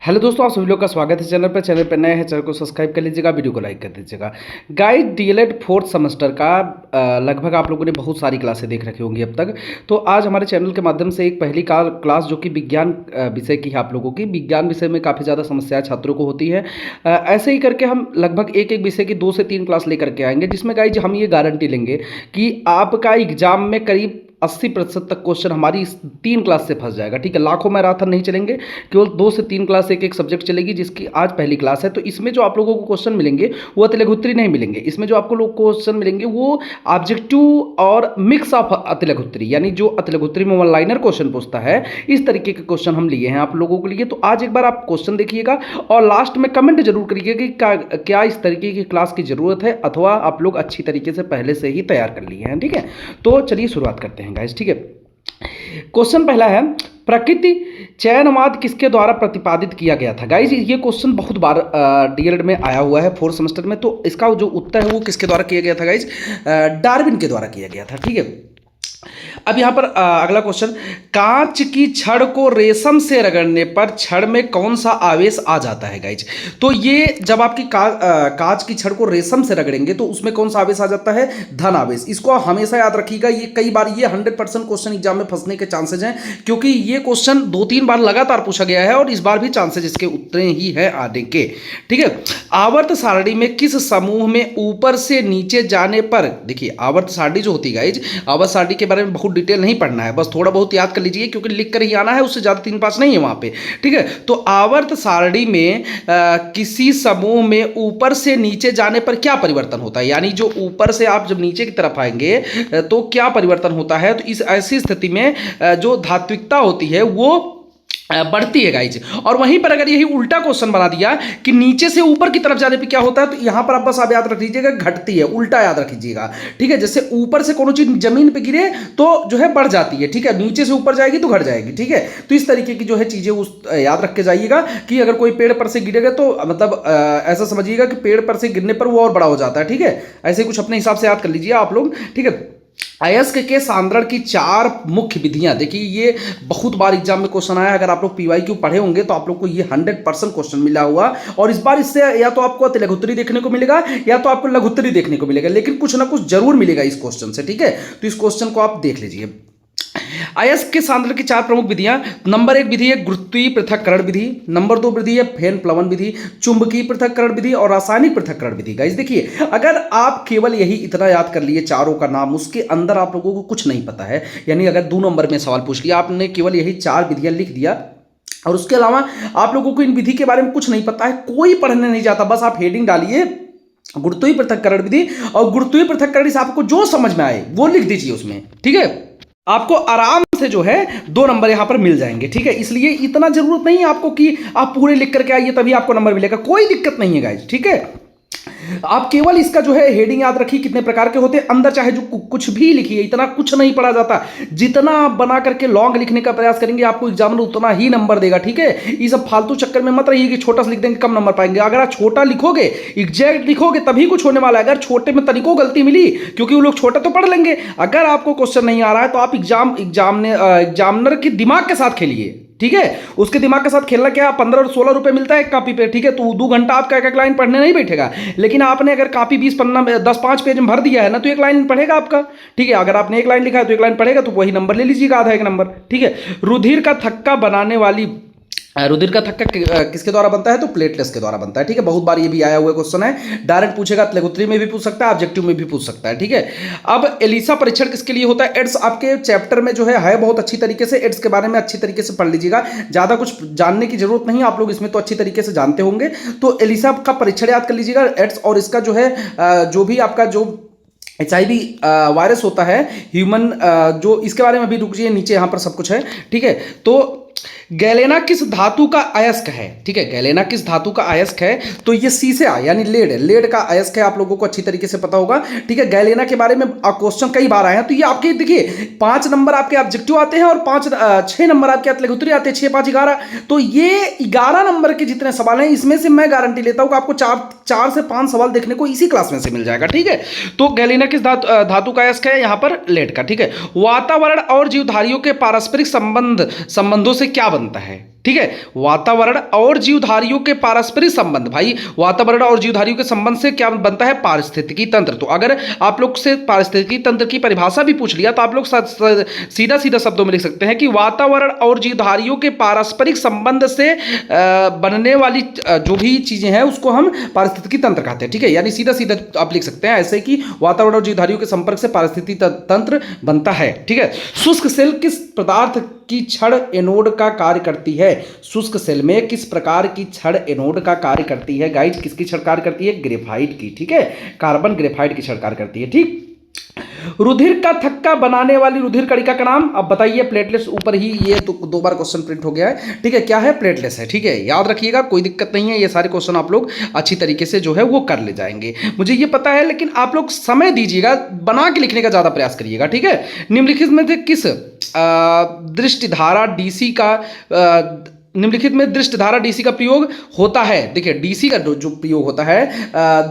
Hello दोस्तों, आप सभी लोग का स्वागत है चैनल पर। चैनल पर नए हैं, चैनल को सब्सक्राइब कर लीजिएगा, वीडियो को लाइक कर दीजिएगा। गाइस, डीएलएड फोर्थ सेमेस्टर का लगभग आप लोगों ने बहुत सारी क्लासें देख रखी होंगी अब तक। तो आज हमारे चैनल के माध्यम से एक पहली क्लास जो कि विज्ञान विषय की है, आप लोगों की विज्ञान विषय में काफ़ी ज़्यादा समस्याएं छात्रों को होती है। ऐसे ही करके हम लगभग एक एक विषय की 2 से 3 क्लास लेकर के आएंगे, जिसमें गाइज हम ये गारंटी लेंगे कि आपका एग्जाम में करीब 80% तक क्वेश्चन हमारी इस 3 क्लास से फंस जाएगा। ठीक है, लाखों मैराथन नहीं चलेंगे, केवल 2 से 3 क्लास एक एक सब्जेक्ट चलेगी, जिसकी आज पहली क्लास है। तो इसमें जो आप लोगों को क्वेश्चन मिलेंगे वो अतिलघुत्री नहीं मिलेंगे। इसमें जो आपको लोग क्वेश्चन मिलेंगे वो ऑब्जेक्टिव और मिक्स ऑफ अतिलघुत्री, यानी जो अतिलघुत्री में वन लाइनर क्वेश्चन पूछता है, इस तरीके के क्वेश्चन हम लिए हैं आप लोगों के लिए। तो आज एक बार आप क्वेश्चन देखिएगा और लास्ट में कमेंट जरूर करिएगा कि क्या इस तरीके की क्लास की जरूरत है अथवा आप लोग अच्छी तरीके से पहले से ही तैयार कर लिए हैं। ठीक है, तो चलिए शुरुआत करते हैं गाइस। ठीक है, क्वेश्चन पहला है, प्रकृति चयनवाद किसके द्वारा प्रतिपादित किया गया था। गाइज, ये क्वेश्चन बहुत बार डीएलएड में आया हुआ है फोर्थ सेमेस्टर में। तो इसका जो उत्तर है वो किसके द्वारा किया गया था गाइज? डार्विन के द्वारा किया गया था। ठीक है, अब यहां पर अगला क्वेश्चन, कांच की छड़ को रेशम से रगड़ने पर छड़ में कौन सा आवेश आ जाता है गाइज? तो ये जब आपकी कांच की छड़ को रेशम से रगड़ेंगे तो उसमें कौन सा आवेश आ जाता है? धन आवेश। इसको आप हमेशा याद रखिएगा, ये कई बार ये 100% क्वेश्चन एग्जाम में फंसने के चांसेज हैं, क्योंकि ये क्वेश्चन 2-3 बार लगातार पूछा गया है और इस बार भी चांसेज इसके उतने ही है आने के। ठीक है, आवर्त सारणी में किस समूह में ऊपर से नीचे जाने पर, देखिए आवर्त सारणी जो होती है गाइज, आवर्त सारणी के बारे में बहुत डिटेल नहीं पढ़ना है, बस थोड़ा बहुत याद कर लीजिए, क्योंकि लिख कर ही आना है, उससे ज्यादा 3 पास नहीं है वहां पे। ठीक है, तो आवर्त सारणी में किसी समूह में ऊपर से नीचे जाने पर क्या परिवर्तन होता है, यानी जो ऊपर से आप जब नीचे की तरफ आएंगे तो क्या परिवर्तन होता है? तो इस ऐसी स्थिति में जो धात्विकता होती है वो बढ़ती है गाइज। और वहीं पर अगर यही उल्टा क्वेश्चन बना दिया कि नीचे से ऊपर की तरफ जाने पे क्या होता है, तो यहां पर आप बस आप याद रख लीजिएगा, घटती है, उल्टा याद रख लीजिएगा। ठीक है, जैसे ऊपर से कोई चीज जमीन पे गिरे तो जो है बढ़ जाती है, ठीक है, नीचे से ऊपर जाएगी तो घट जाएगी। ठीक है, तो इस तरीके की जो है चीजें उस याद रख के जाइएगा कि अगर कोई पेड़ पर से गिरेगा तो मतलब ऐसा समझिएगा कि पेड़ पर से गिरने पर वो और बड़ा हो जाता है। ठीक है, ऐसे कुछ अपने हिसाब से याद कर लीजिए आप लोग। ठीक है, अयस्क के सांद्रण की 4 मुख्य विधियां, देखिए ये बहुत बार एग्जाम में क्वेश्चन आया। अगर आप लोग पीवाईक्यू पढ़े होंगे तो आप लोग को ये 100% क्वेश्चन मिला हुआ, और इस बार इससे या तो आपको अतिलघुत्री देखने को मिलेगा या तो आपको लघुत्री देखने को मिलेगा, लेकिन कुछ ना कुछ जरूर मिलेगा इस क्वेश्चन से। ठीक है, तो इस क्वेश्चन को आप देख लीजिए। अयस्क के सांद्रण की 4 प्रमुख विधियां, नंबर 1 विधि है गुरुत्वीय पृथक्करण विधि, नंबर 2 विधि है फेन प्लवन विधि, चुंबकीय पृथक्करण विधि और रासायनिक पृथक्करण विधि। गाइस देखिए, अगर आप केवल यही इतना याद कर लिए चारों का नाम, उसके अंदर आप लोगों को कुछ नहीं पता है, यानी अगर 2 नंबर में सवाल पूछ लिया, आपने केवल यही 4 विधियां लिख दिया और उसके अलावा आप लोगों को इन विधि के बारे में कुछ नहीं पता है, कोई पढ़ने नहीं जाता, बस आप हेडिंग डालिए गुरुत्वीय पृथक्करण विधि और गुरुत्वीय पृथक्करण से आपको जो समझ में आए वो लिख दीजिए उसमें। ठीक है, आपको आराम से जो है 2 नंबर यहां पर मिल जाएंगे। ठीक है, इसलिए इतना जरूरत नहीं है आपको कि आप पूरे लिख करके आइए तभी आपको नंबर मिलेगा, कोई दिक्कत नहीं है गाइस। ठीक है, आप केवल इसका जो है हेडिंग याद रखिए कितने प्रकार के होते हैं, अंदर चाहे जो कुछ भी लिखिए, इतना कुछ नहीं पढ़ा जाता। जितना आप बना करके लॉन्ग लिखने का प्रयास करेंगे आपको एग्जामिनर उतना ही नंबर देगा। ठीक है, ये सब फालतू चक्कर में मत रहिए कि छोटा सा लिख देंगे कम नंबर पाएंगे। अगर आप छोटा लिखोगे, एग्जैक्ट लिखोगे, तभी कुछ होने वाला है। अगर छोटे में तनिको गलती मिली, क्योंकि वो लोग छोटा तो पढ़ लेंगे, अगर आपको क्वेश्चन नहीं आ रहा है तो आप एग्जामिनर के दिमाग के साथ खेलिए। ठीक है, उसके दिमाग के साथ खेलना क्या, 15 और 16 रुपए मिलता है एक कॉपी पे। ठीक है, तो 2 घंटा आपका एक लाइन पढ़ने नहीं बैठेगा, लेकिन आपने अगर कॉपी 20 पन्ना 10-5 पेज में भर दिया है ना, तो 1 लाइन पढ़ेगा आपका। ठीक है, अगर आपने 1 लाइन लिखा है तो 1 लाइन पढ़ेगा, तो वही नंबर ले लीजिएगा, आधा 1 नंबर। ठीक है, रुधिर का थक्का बनाने वाली, रुधिर का थक्का किसके द्वारा बनता है? तो प्लेटलेट्स के द्वारा बनता है। ठीक है, बहुत बार ये भी आया हुआ क्वेश्चन है, डायरेक्ट पूछेगा, लघुत्री में भी पूछ सकता है, ऑब्जेक्टिव में भी पूछ सकता है। ठीक है, अब एलिसा परीक्षण किसके लिए होता है? एड्स आपके चैप्टर में जो है बहुत अच्छी तरीके से, एड्स के बारे में अच्छी तरीके से पढ़ लीजिएगा, ज्यादा कुछ जानने की जरूरत नहीं, आप लोग इसमें तो अच्छी तरीके से जानते होंगे। तो एलिसा का परीक्षण याद कर लीजिएगा, एड्स, और इसका जो है जो भी आपका जो HIV वायरस होता है ह्यूमन, जो इसके बारे में भी रुक जाइए, नीचे यहां पर सब कुछ है। ठीक है, तो गैलेना किस धातु का अयस्क है? ठीक है, गैलेना किस धातु का अयस्क है? तो ये सीसा यानी लेड है, लेड का अयस्क है, आप लोगों को अच्छी तरीके से पता होगा। ठीक है, गैलेना के बारे में क्वेश्चन कई बार आए हैं, तो ये आपके देखिए 5 नंबर आपके ऑब्जेक्टिव आते हैं और 6 नंबर आपके लघुत्री आते हैं, 6, 5, 11। तो ये 11 नंबर के जितने सवाल हैं, इसमें से मैं गारंटी लेता हूं कि आपको 4 से 5 सवाल देखने को इसी क्लास में से मिल जाएगा। ठीक है, तो गैलेना किस धातु का अयस्क है? यहां पर लेड का। ठीक है, वातावरण और जीवधारियों के पारस्परिक संबंधों से क्या बनता है? ठीक है। वातावरण और जीवधारियों के पारस्परिक संबंध, भाई वातावरण और जीवधारियों के संबंध से क्या बनता है, पारिस्थितिकी तंत्र। तो अगर आप लोग से पारिस्थितिकी तंत्र की परिभाषा भी पूछ लिया तो आप लोग सीधा सीधा शब्दों में लिख सकते हैं कि वातावरण और जीवधारियों के पारस्परिक संबंध से बनने वाली जो भी चीजें हैं उसको हम पारिस्थितिकी तंत्र कहते हैं। ठीक है, यानी सीधा सीधा आप लिख सकते हैं ऐसे कि वातावरण और जीवधारियों के संपर्क से पारिस्थितिकी तंत्र बनता है। ठीक है। शुष्क सेल किस पदार्थ की क्षण एनोड का कार्य करती है? शुष्क सेल में किस प्रकार की क्षण एनोड का कार्य करती है गाइस? किसकी क्षण कार्य करती है? ग्रेफाइट की। ठीक है, कार्बन ग्रेफाइट की क्षण कार्य करती है। ठीक। रुधिर का थक्का बनाने वाली रुधिर कणिका का नाम अब बताइए। प्लेटलेट्स, ऊपर ही ये तो 2 बार क्वेश्चन प्रिंट हो गया है। ठीक है, क्या है? प्लेटलेट्स है। ठीक है, याद रखिएगा, कोई दिक्कत नहीं है, ये सारे क्वेश्चन आप लोग अच्छी तरीके से जो है वो कर ले जाएंगे, मुझे ये पता है, लेकिन आप लोग समय दीजिएगा, बना के लिखने का ज्यादा प्रयास करिएगा। ठीक है। निम्नलिखित में से किस दृष्टिधारा डीसी का निम्नलिखित में दृष्टिधारा डीसी का प्रयोग होता है? देखिए, डीसी का जो प्रयोग होता है,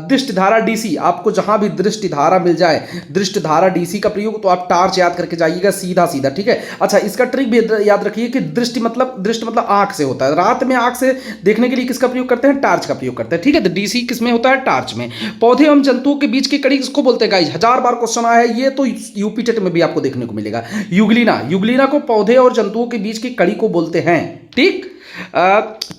दृष्टिधारा डीसी, आपको जहां भी दृष्टिधारा मिल जाए, दृष्टिधारा डीसी का प्रयोग, तो आप टार्च याद करके जाइएगा सीधा सीधा। ठीक है। अच्छा, इसका ट्रिक भी याद रखिए कि दृष्टि मतलब आंख से होता है। रात में आंख से देखने के लिए किसका प्रयोग करते हैं? टार्च का प्रयोग करते हैं। ठीक है, तो डीसी किस में होता है? टार्च में। पौधे एवं जंतुओं के बीच की कड़ी किसको बोलते हैं गाइस? 1000 बार क्वेश्चन आया है, ये तो यूपी टेट में भी आपको देखने को मिलेगा। युगलिना, युगलिना को पौधे और जंतुओं के बीच की कड़ी को बोलते हैं। ठीक।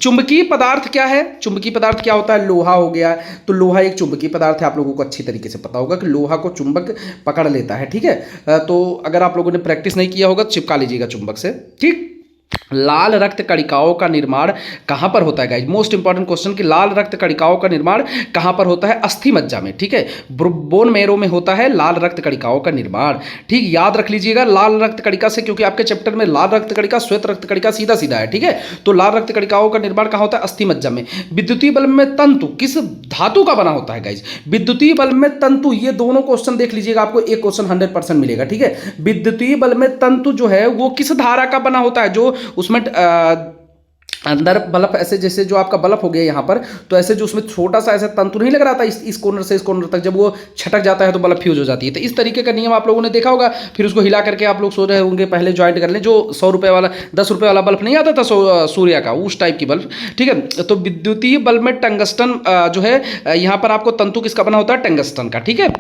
चुंबकीय पदार्थ क्या है? चुंबकीय पदार्थ क्या होता है? लोहा हो गया, तो लोहा एक चुंबकीय पदार्थ है। आप लोगों को अच्छी तरीके से पता होगा कि लोहा को चुंबक पकड़ लेता है। ठीक है, तो अगर आप लोगों ने प्रैक्टिस नहीं किया होगा तो चिपका लीजिएगा चुंबक से। ठीक। लाल रक्त कणिकाओं का निर्माण कहां पर होता है गाइस? मोस्ट इंपॉर्टेंट क्वेश्चन कि लाल रक्त कणिकाओं का निर्माण कहां पर होता है? अस्थि मज्जा में। ठीक है, बोन मैरो में होता है लाल रक्त कणिकाओं का निर्माण। ठीक, याद रख लीजिएगा लाल रक्त कणिका से, क्योंकि आपके चैप्टर में लाल रक्त कणिका, श्वेत रक्त कणिका सीधा सीधा है। ठीक है, तो लाल रक्त कणिकाओं का निर्माण कहां होता है? अस्थि मज्जा में। विद्युतीय बल्ब में तंतु किस धातु का बना होता है गाइस? विद्युतीय बल्ब में तंतु, ये दोनों क्वेश्चन देख लीजिएगा, आपको एक क्वेश्चन 100% मिलेगा। ठीक है, विद्युतीय बल्ब में तंतु जो है वो किस धारा का बना होता है? जो उसमें अंदर बल्ब ऐसे, जैसे जो आपका बल्ब हो गया यहाँ पर, तो ऐसे जो उसमें छोटा सा ऐसा तंतु नहीं लग रहा था इस कॉर्नर से इस कॉर्नर तक, जब वो छटक जाता है तो बल्ब फ्यूज हो जाती है। तो इस तरीके का नियम आप लोगों ने देखा होगा। फिर उसको हिला करके आप लोग सोच रहे होंगे पहले ज्वाइंट कर लें, जो 100 रुपये वाला 10 रुपये वाला बल्ब नहीं आता था सूर्य का, उस टाइप की बल्ब। ठीक है, तो विद्युतीय बल्ब में टंगस्टन जो है, यहाँ पर आपको तंतु किसका बना होता है? टंगस्टन का। ठीक है।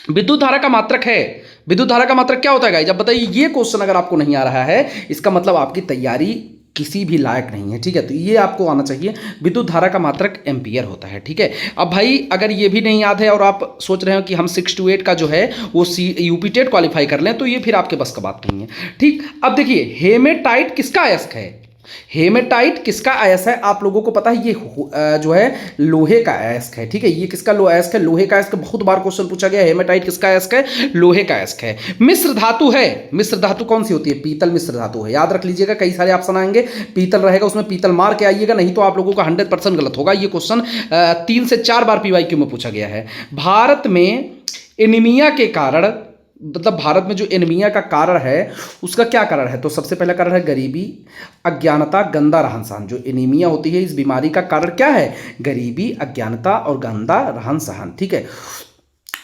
विद्युत धारा का मात्रक है, विद्युत धारा का मात्रक क्या होता है गाइस? अब बताइए, ये क्वेश्चन अगर आपको नहीं आ रहा है, इसका मतलब आपकी तैयारी किसी भी लायक नहीं है। ठीक है, तो ये आपको आना चाहिए। विद्युत धारा का मात्रक एम्पियर होता है। ठीक है। अब भाई अगर ये भी नहीं याद है और आप सोच रहे हो कि हम 6 to 8 का जो है वो यूपी टेट क्वालिफाई कर लें, तो ये फिर आपके बस का बात नहीं है। ठीक। अब देखिए, हेमेटाइट किसका अयस्क है? हेमेटाइट किसका अयस्क है? आप लोगों को पता है ये जो है लोहे का अयस्क है। ठीक है, ये किसका अयस्क है? लोहे का अयस्क। बहुत बार क्वेश्चन पूछा गया, हेमेटाइट किसका अयस्क है? लोहे का अयस्क है। मिश्र धातु है, मिश्र धातु कौन सी होती है? पीतल मिश्र धातु है। याद रख लीजिएगा, कई सारे ऑप्शन आएंगे, पीतल रहेगा उसमें, पीतल मार के आइएगा, नहीं तो आप लोगों का 100% गलत होगा। ये क्वेश्चन 3 से 4 बार PYQ में पूछा गया है। भारत में एनीमिया के कारण, मतलब भारत में जो एनीमिया का कारण है उसका क्या कारण है? तो सबसे पहला कारण है गरीबी, अज्ञानता, गंदा रहन सहन। जो एनीमिया होती है, इस बीमारी का कारण क्या है? गरीबी, अज्ञानता और गंदा रहन सहन। ठीक है।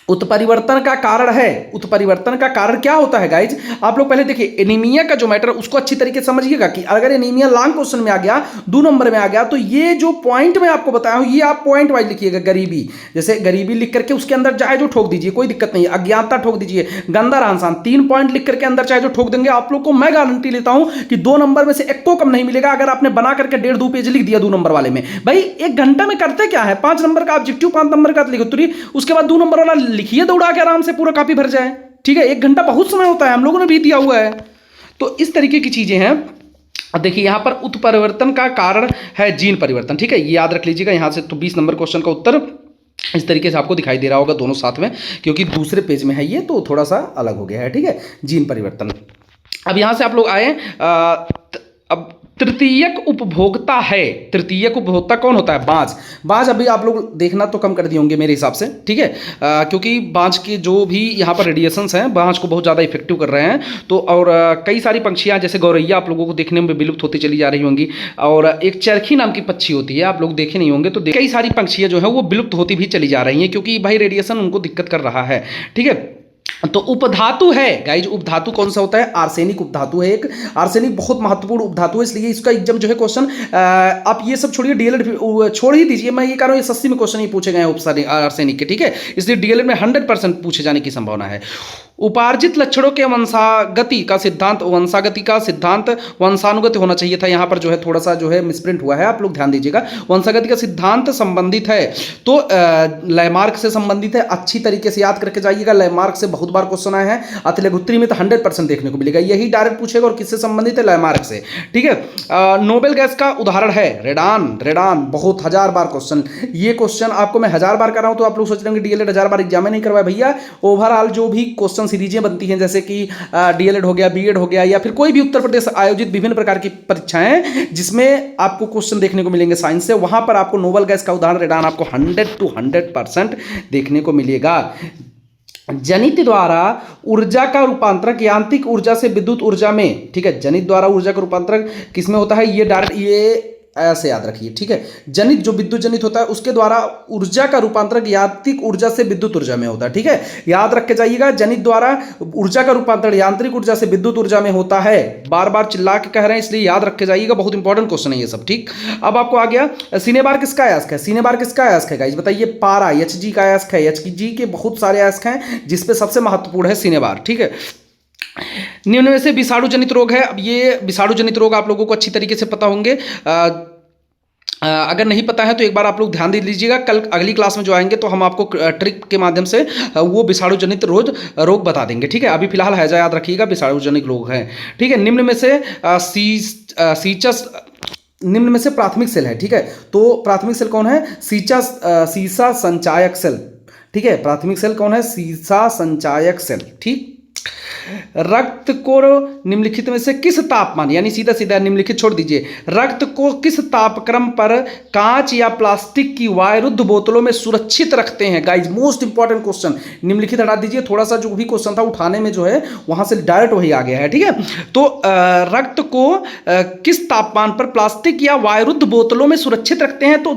उत्परिवर्तन का कारण है, उत्परिवर्तन का कारण क्या होता है गाइज? आप लोग पहले देखिए, एनीमिया का जो मैटर उसको अच्छी तरीके से समझिएगा कि अगर एनीमिया लॉन्ग क्वेश्चन में आ गया, 2 नंबर में आ गया, तो ये जो पॉइंट मैं आपको बताया हूं ये आप पॉइंट वाइज लिखिएगा। गरीबी, जैसे गरीबी लिख करके उसके अंदर चाहे जो ठोक दीजिए, कोई दिक्कत नहीं है। अज्ञानता ठोक दीजिए, गंदा रहन-सहन, 3 पॉइंट लिख करके अंदर चाहे जो ठोक देंगे, आप लोग को मैं गारंटी लेता हूं कि 2 नंबर में से एक को कम नहीं मिलेगा। अगर आपने बना करके 1.5-2 पेज लिख दिया 2 नंबर वाले में, भाई 1 घंटे में करते क्या है? 5 नंबर का ऑब्जेक्टिव, 5 नंबर का लिखो, उसके बाद 2 नंबर वाला लिखिए दौड़ा के, से पूरा कॉपी भर जाए। ठीक है, 1 घंटा बहुत समय होता है, हम लोगों ने भी दिया हुआ है। तो इस तरीके की चीजें हैं। अब देखिए, यहां पर उत्परिवर्तन का कारण है जीन परिवर्तन। ठीक है, ये याद रख लीजिएगा। यहां से तो 20 नंबर क्वेश्चन का उत्तर इस तरीके से आपको दिखाई दे रहा होगा दोनों साथ में, क्योंकि दूसरे पेज में है ये, तो थोड़ा सा अलग हो गया है। ठीक है, जीन परिवर्तन। अब यहां से आप लोग आए, अब तृतीयक उपभोक्ता है। तृतीयक उपभोक्ता कौन होता है? बाज। बाज अभी आप लोग देखना तो कम कर दिए होंगे मेरे हिसाब से। ठीक है, क्योंकि बाज के जो भी यहाँ पर रेडिएशंस हैं, बाज को बहुत ज़्यादा इफेक्टिव कर रहे हैं। तो और कई सारी पंछियाँ, जैसे गौरैया आप लोगों को देखने में विलुप्त होती चली जा रही होंगी, और एक चरखी नाम की पक्षी होती है, आप लोग देखे नहीं होंगे, तो कई सारी पंछियाँ जो है वो विलुप्त होती भी चली जा रही हैं, क्योंकि भाई रेडिएशन उनको दिक्कत कर रहा है। ठीक है, तो उपधातु है गाइज, उपधातु कौन सा होता है? आर्सेनिक उपधातु है एक। आर्सेनिक बहुत महत्वपूर्ण उपधातु है, इसलिए इसका एग्जाम जो है क्वेश्चन, आप ये सब छोड़िए, डीएलएड छोड़ ही दीजिए। मैं ये कह रहा हूँ ये 80 में क्वेश्चन ही पूछे गए हैं आर्सेनिक के, ठीक है, इसलिए डीएलएड में 100% पूछे जाने की संभावना है। उपार्जित लक्षणों के वंशागति का सिद्धांत, वंशागति का सिद्धांत वंशानुगत होना चाहिए था, यहाँ पर जो है थोड़ा सा जो है मिसप्रिंट हुआ है, आप लोग ध्यान दीजिएगा। वंशागति का सिद्धांत संबंधित है तो लैमार्क से संबंधित है, अच्छी तरीके से याद करके जाइएगा। लैमार्क से बहुत बार क्वेश्चन आए हैं, अतिलघुत्री में तो 100% देखने को मिलेगा, यही डायरेक्ट पूछेगा। और किससे संबंधित है? लैमार्क से, ठीक है। नोबेल गैस का उदाहरण है रेडान। रेडान बहुत 1000 बार क्वेश्चन, ये क्वेश्चन आपको मैं 1000 बार कर रहा हूं तो आप लोग सोच रहे होंगे डीएलएड 1000 बार एग्जाम में नहीं करवाया। भैया ओवरऑल जो भी क्वेश्चन सीरीजें बनती हैं, जैसे कि डीएलएड हो गया, बीएड हो गया, या फिर कोई भी उत्तर प्रदेश आयोजित विभिन्न प्रकार की परीक्षाएं जिसमें आपको क्वेश्चन देखने को मिलेंगे साइंस से, वहां पर आपको नोबेल गैस का उदाहरण रेडान आपको 100 to 100% देखने को मिलेगा। जनित द्वारा ऊर्जा का रूपांतरक यांत्रिक ऊर्जा से विद्युत ऊर्जा में, ठीक है, जनित द्वारा ऊर्जा का रूपांतरक किसमें होता है? ये डायरेक्ट, ये ऐसे याद रखिए, ठीक है। जनित जो विद्युत जनित होता है उसके द्वारा ऊर्जा का रूपांतरण यांत्रिक ऊर्जा से विद्युत ऊर्जा में होता है, ठीक है, याद रख के जाइएगा। जनित द्वारा ऊर्जा का रूपांतरण यांत्रिक ऊर्जा से विद्युत ऊर्जा में होता है, बार बार चिल्ला के कह रहे हैं इसलिए याद रख के जाइएगा, बहुत इंपॉर्टेंट क्वेश्चन है ये सब, ठीक। अब आपको आ गया सिनेबार किसका अयस्क है? सिनेबार किसका अयस्क है गाइस बताइए? पारा, एचजी का अयस्क है। एचजी के बहुत सारे अयस्क हैं जिसपे सबसे महत्वपूर्ण है सिनेबार, ठीक है। निम्न में से विषाणु जनित रोग है। अब ये विषाणु जनित रोग आप लोगों को अच्छी तरीके से पता होंगे, अगर नहीं पता है तो एक बार आप लोग ध्यान दे लीजिएगा। कल अगली क्लास में जो आएंगे तो हम आपको ट्रिक के माध्यम से वो विषाणु जनित रोग बता देंगे, ठीक है। अभी फिलहाल हैजा याद रखिएगा, विषाणु जनित रोग है, ठीक है। निम्न में से सीचस, निम्न में से प्राथमिक सेल है, ठीक है। तो प्राथमिक सेल कौन है? सीसा संचायक सेल, ठीक है। प्राथमिक सेल कौन है? सीसा संचायक सेल, ठीक। रक्त को निम्नलिखित में से किस तापमान, यानी सीधा सीधा निम्नलिखित छोड़ दीजिए, रक्त को किस तापक्रम पर कांच या प्लास्टिक की वायुरुद्ध बोतलों में सुरक्षित रखते हैं? गाइज मोस्ट इंपॉर्टेंट क्वेश्चन, निम्नलिखित हटा दीजिए, थोड़ा सा जो भी क्वेश्चन था उठाने में जो है वहां से डायरेक्ट वही आ गया है, ठीक है। तो रक्त को किस तापमान पर प्लास्टिक या वायुरुद्ध बोतलों में सुरक्षित रखते हैं? तो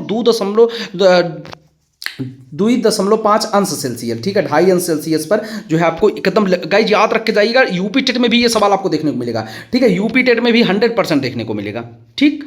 2.5 अंश सेल्सियस, ठीक है, 2.5 अंश सेल्सियस पर जो है आपको एकदम गाइज याद रख के जाइएगा। यूपी टेट में भी ये सवाल आपको देखने को मिलेगा, ठीक है, यूपी टेट में भी 100% देखने को मिलेगा, ठीक।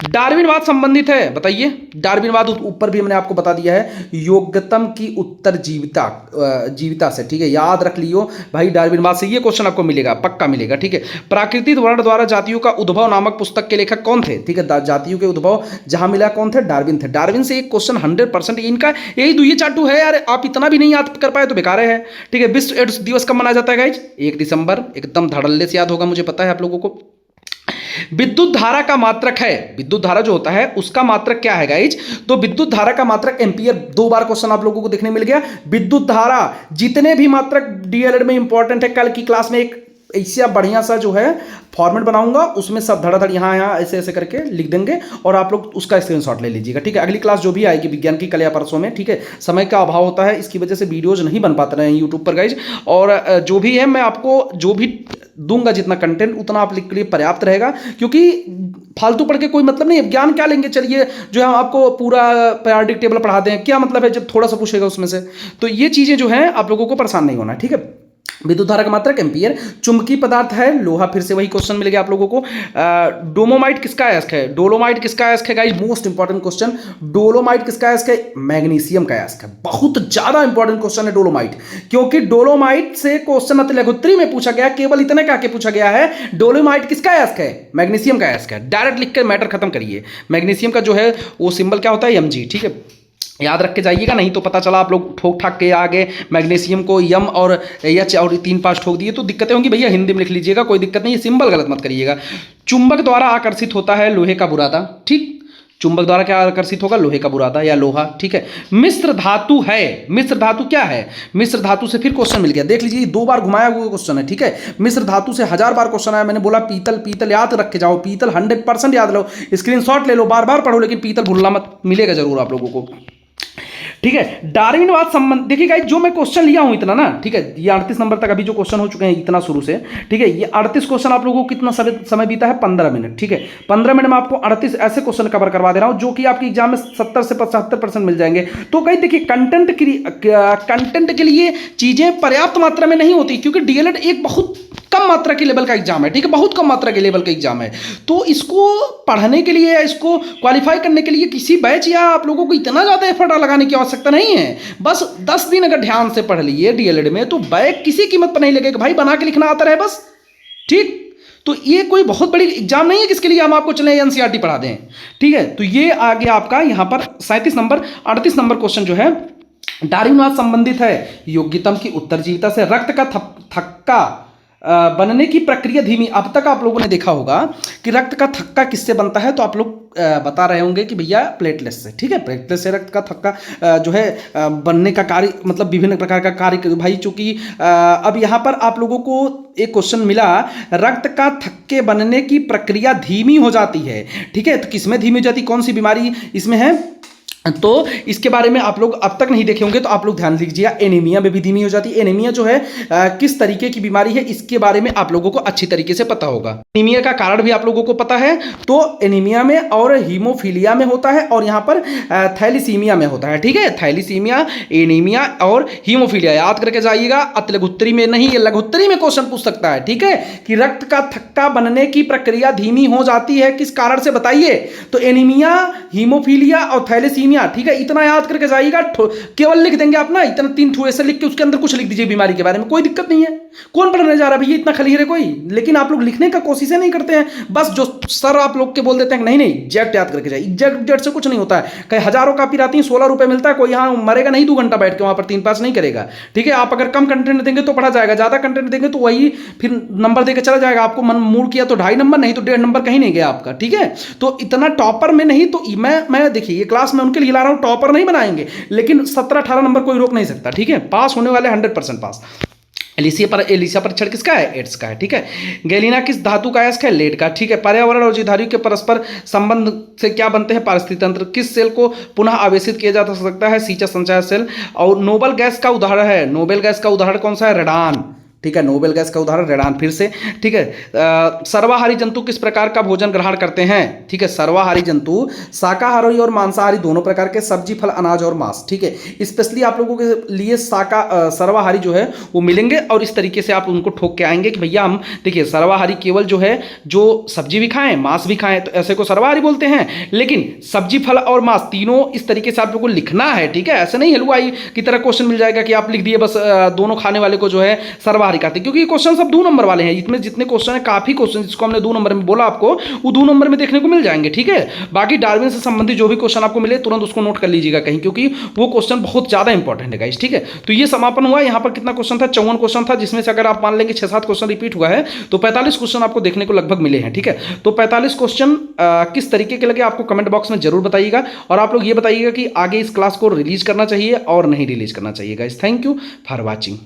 डार्विनवाद संबंधित है, बताइए। डार्विनवाद ऊपर भी मैंने आपको बता दिया है, योग्यतम की उत्तर जीविता से, ठीक है, याद रख लियो भाई, डार्विनवाद से ये क्वेश्चन आपको मिलेगा, पक्का मिलेगा, ठीक है। प्राकृतिक वर्ण द्वारा जातियों का उद्भव नामक पुस्तक के लेखक कौन थे? ठीक है, जातियों के उद्भव जहां मिला कौन थे? डार्विन थे। डार्विन से एक क्वेश्चन 100% इनका यही दुई चाटू है यार, आप इतना भी नहीं याद कर पाए तो बेकार है, ठीक है। विश्व एड्स दिवस कब मनाया जाता है गाइज? 1 दिसंबर, एकदम धड़ल्ले से याद होगा, मुझे पता है आप लोगों को। विद्युत धारा का मात्रक है, विद्युत धारा जो होता है उसका मात्रक क्या है गाइज? तो विद्युत धारा का मात्रक एम्पियर, 2 बार क्वेश्चन आप लोगों को देखने मिल गया। विद्युत धारा, जितने भी मात्रक डीएलएड में इंपॉर्टेंट है, कल की क्लास में एक ऐसा बढ़िया सा जो है फॉर्मेट बनाऊंगा, उसमें सब धड़ाधड़ यहाँ ऐसे ऐसे करके लिख देंगे और आप लोग उसका स्क्रीनशॉट ले लीजिएगा, ठीक है। अगली क्लास जो भी आएगी विज्ञान की, कल या परसों में, ठीक है। समय का अभाव होता है, इसकी वजह से वीडियोज नहीं बन पाते रहे यूट्यूब पर गाइज, और जो भी है मैं आपको जो भी दूंगा जितना कंटेंट उतना आप के लिए पर्याप्त रहेगा, क्योंकि फालतू पढ़ के कोई मतलब नहीं है। ज्ञान क्या लेंगे? चलिए जो है आपको पूरा पीरियोडिक टेबल पढ़ा दें, क्या मतलब है जब थोड़ा सा पूछेगा उसमें से? तो ये चीजें जो है आप लोगों को परेशान नहीं होना, ठीक है। विद्युत धारा का मात्रक एम्पियर। चुंबकीय पदार्थ है लोहा, फिर से वही क्वेश्चन मिल गया आप लोगों को। डोलोमाइट किसका अयस्क है? डोलोमाइट किसका अयस्क है guys? Most important question, dolomite किसका अयस्क है? मैग्नीशियम का अयस्क है। बहुत ज्यादा इंपॉर्टेंट क्वेश्चन है डोलोमाइट, क्योंकि डोलोमाइट से क्वेश्चन अतिलघुत्री में पूछा गया, केवल इतने का के पूछा गया है, डोलोमाइट किसका अयस्क है? मैग्नीशियम का अयस्क है। डायरेक्ट लिख के मैटर खत्म करिए। मैग्नीशियम का जो है वो सिंबल क्या होता है? Mg, ठीक है, याद रख के जाइएगा, नहीं तो पता चला आप लोग ठोक ठाक के आगे मैग्नीशियम को यम और एच और 3 5 ठोक दिए तो दिक्कतें होंगी। भैया हिंदी में लिख लीजिएगा, कोई दिक्कत नहीं है, सिंबल गलत मत करिएगा। चुंबक द्वारा आकर्षित होता है लोहे का बुरादा, ठीक। चुंबक द्वारा क्या आकर्षित होगा? लोहे का बुरादा या लोहा, ठीक है। मिश्र धातु है, मिश्र धातु क्या है? मिश्र धातु से फिर क्वेश्चन मिल गया, देख लीजिए 2 बार घुमाया हुआ क्वेश्चन है, ठीक है। मिश्र धातु से 1000 बार क्वेश्चन आया, मैंने बोला पीतल, पीतल याद रख के जाओ, पीतल 100% याद लो, स्क्रीनशॉट ले लो, बार बार पढ़ो, लेकिन पीतल भूलना मत, मिलेगा जरूर आप लोगों को। ठीक है। डार्विनवाद संबंध देखिए गाइस, जो मैं क्वेश्चन लिया हूं इतना ना, ठीक है, ये 38 नंबर तक अभी जो क्वेश्चन हो चुके हैं इतना शुरू से, ठीक है, ये 38 क्वेश्चन आप लोगों को कितना समय बीता है, 15 मिनट, ठीक है। 15 मिनट में आपको 38 ऐसे क्वेश्चन कवर करवा दे रहा हूं जो कि आपके एग्जाम में 70 से 75% मिल जाएंगे। तो गाइस देखिए, कंटेंट के लिए चीजें पर्याप्त मात्रा में नहीं होती, क्योंकि डीएलएड एक बहुत कम मात्रा के लेवल का एग्जाम है, ठीक है, बहुत कम मात्रा के लेवल का एग्जाम है। तो इसको पढ़ने के लिए या इसको क्वालिफाई करने के लिए किसी बैच या आप लोगों को इतना ज़्यादा एफर्ट लगाने की आवश्यकता नहीं है। बस 10 दिन अगर ध्यान से पढ़ लिए डीएलएड में तो बैक किसी कीमत पर नहीं लगेगा भाई, बना के लिखना आता रहे बस, ठीक। तो ये कोई बहुत बड़ी एग्जाम नहीं है किसके लिए हम आपको चले एनसीईआरटी पढ़ा दें, ठीक है। तो ये आ गया आपका यहाँ पर 37 नंबर। 38 नंबर क्वेश्चन जो है डार्विनवाद संबंधित है। योग्यतम की उत्तरजीविता से रक्त का थक्का बनने की प्रक्रिया धीमी। अब तक आप लोगों ने देखा होगा कि रक्त का थक्का किससे बनता है, तो आप लोग बता रहे होंगे कि भैया प्लेटलेट्स से, ठीक है, प्लेटलेट्स से रक्त का थक्का जो है बनने का कार्य, मतलब विभिन्न प्रकार का कार्य भाई। चूंकि अब यहाँ पर आप लोगों को एक क्वेश्चन मिला, रक्त का थक्के बनने की प्रक्रिया धीमी हो जाती है, ठीक है। तो किसमें धीमी हो जाती, कौन सी बीमारी इसमें है, तो इसके बारे में आप लोग अब तक नहीं देखे होंगे, तो आप लोग ध्यान दीजिएगा। एनीमिया में भी धीमी हो जाती है। एनीमिया जो है किस तरीके की बीमारी है, इसके बारे में आप लोगों को अच्छी तरीके से पता होगा। एनीमिया का कारण भी आप लोगों को पता है। तो एनीमिया में और हीमोफीलिया में होता है, और यहाँ पर थैलीसीमिया में होता है, ठीक है। थैलीसीमिया, एनीमिया और हीमोफीलिया याद करके जाइएगा। अतिलघुत्तरी में नहीं, ये लघुत्तरी में क्वेश्चन पूछ सकता है, ठीक है, कि रक्त का थक्का बनने की प्रक्रिया धीमी हो जाती है, किस कारण से बताइए। तो एनीमिया, हीमोफीलिया और थैलीसीमिया, ठीक है, इतना याद करके जाइएगा। केवल लिख देंगे आप ना, इतना 3 ठो ऐसे लिख के उसके अंदर कुछ लिख दीजिए बीमारी के बारे में, कोई दिक्कत नहीं है। कौन पढ़ने जा रहा है भैया, इतना खलीर है कोई, लेकिन आप लोग लिखने का कोशिश नहीं करते हैं। बस जो सर आप लोग के बोल देते हैं नहीं नहीं एग्जैक्ट याद करके जाइए, एग्जैक्ट से कुछ नहीं होता है। कहीं हजारों कापी आती है, 16 रुपए मिलता है, कोई यहाँ मरेगा नहीं 2 घंटा बैठ के वहां पर 3 पास नहीं करेगा, ठीक है। आप अगर कम कंटेंट देंगे तो पढ़ा जाएगा, ज्यादा कंटेंट देंगे तो वही फिर नंबर देकर चला जाएगा। आपको मन मूड किया तो 2.5 नंबर, नहीं तो 1.5 नंबर कहीं नहीं गया आपका, ठीक है। तो इतना टॉपर में नहीं, तो मैं देखिए ये क्लास में उनके लिए ला रहा हूं, टॉपर नहीं बनाएंगे, लेकिन 17-18 नंबर कोई रोक नहीं सकता, ठीक है। पास होने वाले 100% पास। एलिसिया परीक्षण किसका है, एड्स का है, ठीक है। गैलिना किस धातु का अयस्क है, लेड का, ठीक है। पर्यावरण और जीवधारियों के परस्पर संबंध से क्या बनते हैं, पारिस्थितिक तंत्र। किस सेल को पुनः आवेशित किया जा सकता है, सींचा संचय सेल। और नोबेल गैस का उदाहरण है, नोबेल गैस का उदाहरण कौन सा है, रेडान, ठीक है। नोबेल गैस का उदाहरण रेडान, फिर से, ठीक है। सर्वाहारी जंतु किस प्रकार का भोजन ग्रहण करते हैं, ठीक है। सर्वाहारी जंतु शाकाहारी और मांसाहारी दोनों प्रकार के, सब्जी, फल, अनाज और मांस, ठीक है। स्पेशली आप लोगों के लिए सर्वाहारी जो है वो मिलेंगे, और इस तरीके से आप उनको ठोक के आएंगे कि भैया हम देखिए सर्वाहारी केवल जो है जो सब्जी भी खाएं मांस भी खाएं, तो ऐसे को सर्वाहारी बोलते हैं। लेकिन सब्जी, फल और मांस तीनों इस तरीके से आप लोगों को लिखना है, ठीक है। ऐसे नहीं हलवाई की तरह क्वेश्चन मिल जाएगा कि आप लिख दिए बस दोनों खाने वाले को जो है सर्वाहारी कहते हैं, क्योंकि ये क्वेश्चन सब 2 नंबर वाले हैं। इसमें जितने क्वेश्चन है, काफी क्वेश्चन जिसको हमने 2 नंबर में बोला आपको, वो 2 नंबर में देखने को मिल जाएंगे, ठीक है। बाकी डार्विन से संबंधित जो भी क्वेश्चन आपको मिले तुरंत उसको नोट कर लीजिएगा कहीं, क्योंकि वो क्वेश्चन बहुत ज्यादा इंपॉर्टेंट है गाइस, ठीक है। तो ये समापन हुआ। यहाँ पर कितना क्वेश्चन था, 54 क्वेश्चन था, जिसमें से अगर आप मान लेंगे 6-7 क्वेश्चन रिपीट हुआ है, तो 45 क्वेश्चन आपको देखने को लगभग मिले हैं, ठीक है। तो 45 क्वेश्चन किस तरीके के लगे आपको कमेंट बॉक्स में जरूर बताइएगा, और आप लोग ये बताइएगा कि आगे इस क्लास को रिलीज करना चाहिए और नहीं रिलीज करना चाहिए guys. Thank you for watching.